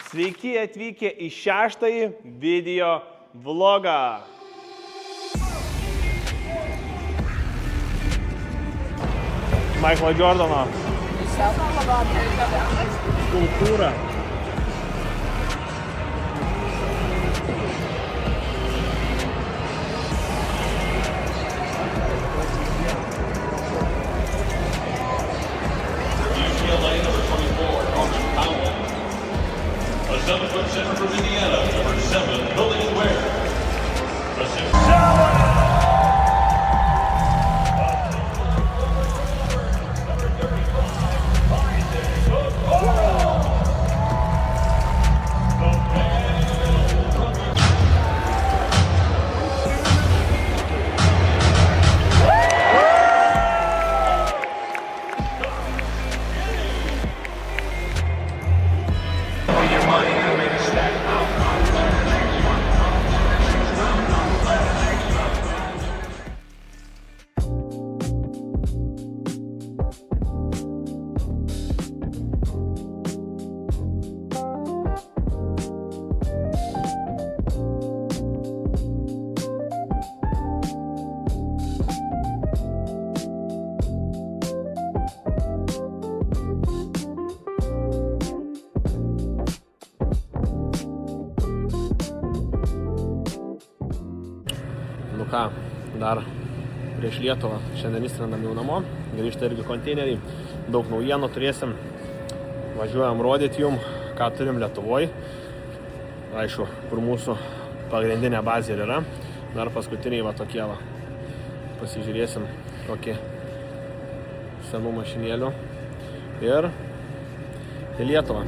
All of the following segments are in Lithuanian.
Sveiki atvykę į 6-ąjį video vlogą. Michaelo Jordano skulptūra. A 7-foot center from Indiana, number 7, Billy Ware. Nu ką, dar prieš Lietuvą šiandien įskrendam jau namo, grįžta irgi konteineriai, daug naujienų turėsim, važiuojam rodyti jum, ką turim Lietuvoj, aišku, kur mūsų pagrindinė bazė ir yra, dar paskutiniai va tokie va, pasižiūrėsim kokį senų mašinėlių ir į Lietuvą.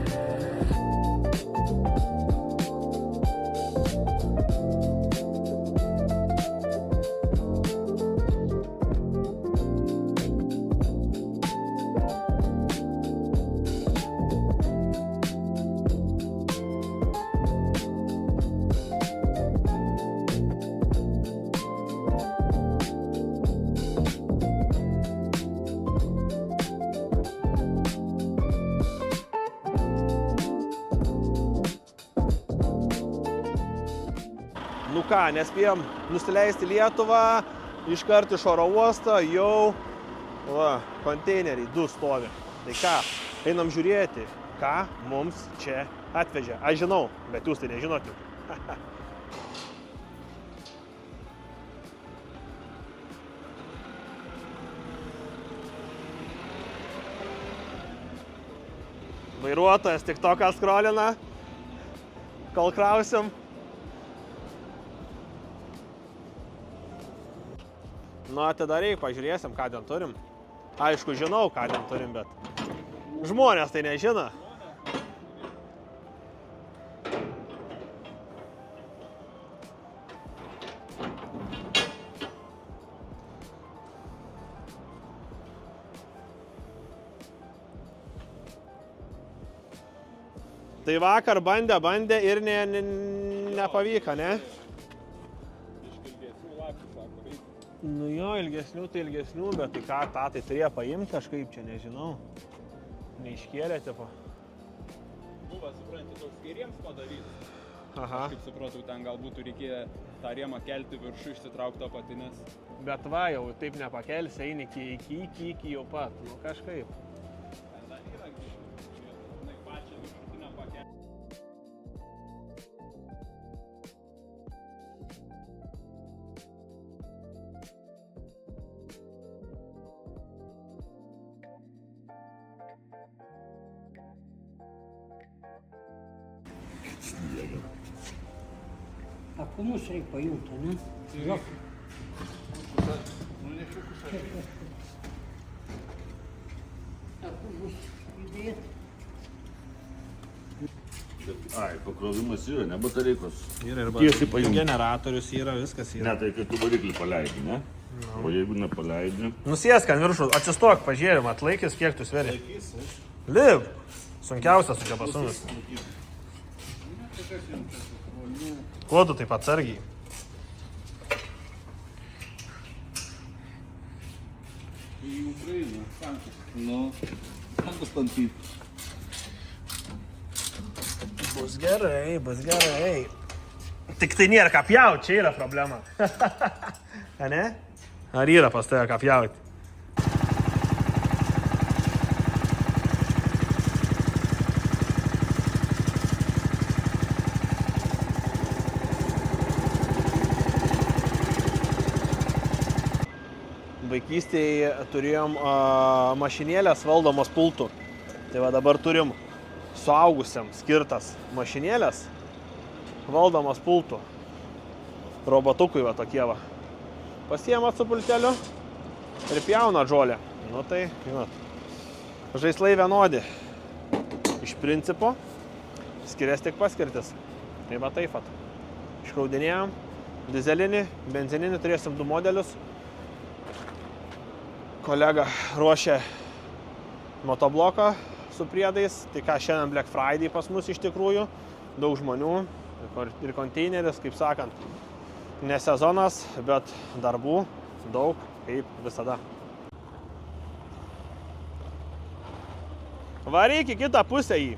Nu ką, nespėjom nusileisti Lietuvą, iškart iš oro uosto jau konteineriai 2 stovi. Tai ką, einam žiūrėti, ką mums čia atvežė. Aš žinau, bet jūs tai nežinote. Vairuotojas tik toką skrolina, kol krausim. Nu, atidaryk, pažiūrėsim, ką ten turim. Aišku, žinau, ką ten turim, bet žmonės tai nežino. Tai vakar bandė ir nepavyko, ne? Nu jo, ilgesnių, bet tai ką, tą tai turėjo paimti kažkaip čia, nežinau. Neiškėlė, tipo. Buvo, supranti, toks kairiems padarytas. Aha. Kaip supratau, ten galbūt reikėjo tą rėmą kelti viršų, išsitraukti apatinės. Bet va, jau taip nepakelsi, eini iki jau pat, nu kažkaip. Ten dar yra pačią viršutinę pakelti. Akumus reikia pajungti, ne? Žiūrėk. Akumus judėti. Ai, pakrovimas yra, ne batareikos. Yra ir Tiesiai pajungti. generatorius yra, viskas yra. Ne, tai kai tu variklį paleidi, ne? O jeigu nepaleidi... Nusėsk ant viršų, atsistok, pažiūrėm, atlaikys, kiek tu sveri. Lip! Sunkiausias su čia pasumis. Kuo tu taip atsargiai? Į Ukrainą, tankus. Nu, tankus tampyti. Bus gerai, bus gerai. Tik tai nėra ką pjauti, čia yra problema. A ne? Ar yra pas tave ką pjauti? Vaikystėje turėjom mašinėlės valdomos pultų. Tai va dabar turim suaugusiam skirtas mašinėlės valdomos pultų. Robotukui va tokie va. Pasiemat su pulteliu ir pjauna žolę. Nu tai, žinot, žaislai vienodi. Iš principo skiriasi tik paskirtis. Tai va taip pat. Iškraudinėjom dizelinį, benzininį, turėsim 2 modelius. Kolega ruošia motobloką su priedais, tai ką šiandien Black Friday pas mus iš tikrųjų, daug žmonių ir konteineris, kaip sakant, ne sezonas, bet darbų daug, kaip visada. Varyk į kitą pusę jį.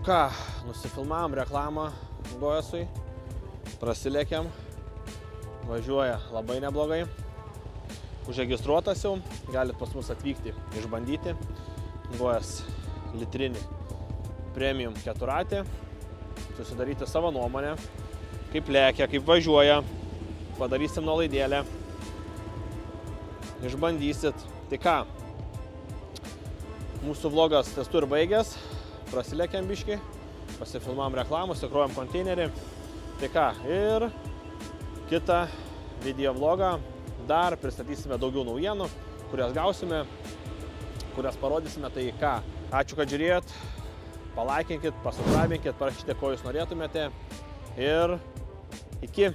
ką, nusifilmavom reklamą Gojasui, prasilėkėm, važiuoja labai neblogai. Užregistruotas jau, galit pas mus atvykti, išbandyti. Gojas litrinį premium keturatį, susidaryti savo nuomonę, kaip lekia, kaip važiuoja, padarysim nuolaidėlę, išbandysit. Tai ką, mūsų vlogas ties tu ir baigęs, prasilėkėm biškį, pasifilmavom reklamą, susikruojam konteinerį. Tai ką, ir kitą video vlogą dar pristatysime daugiau naujienų, kurias gausime, kurias parodysime. Tai ką, ačiū, kad žiūrėjot, palaikinkit, pasubscribinkit, parašykite, ko jūs norėtumėte ir iki.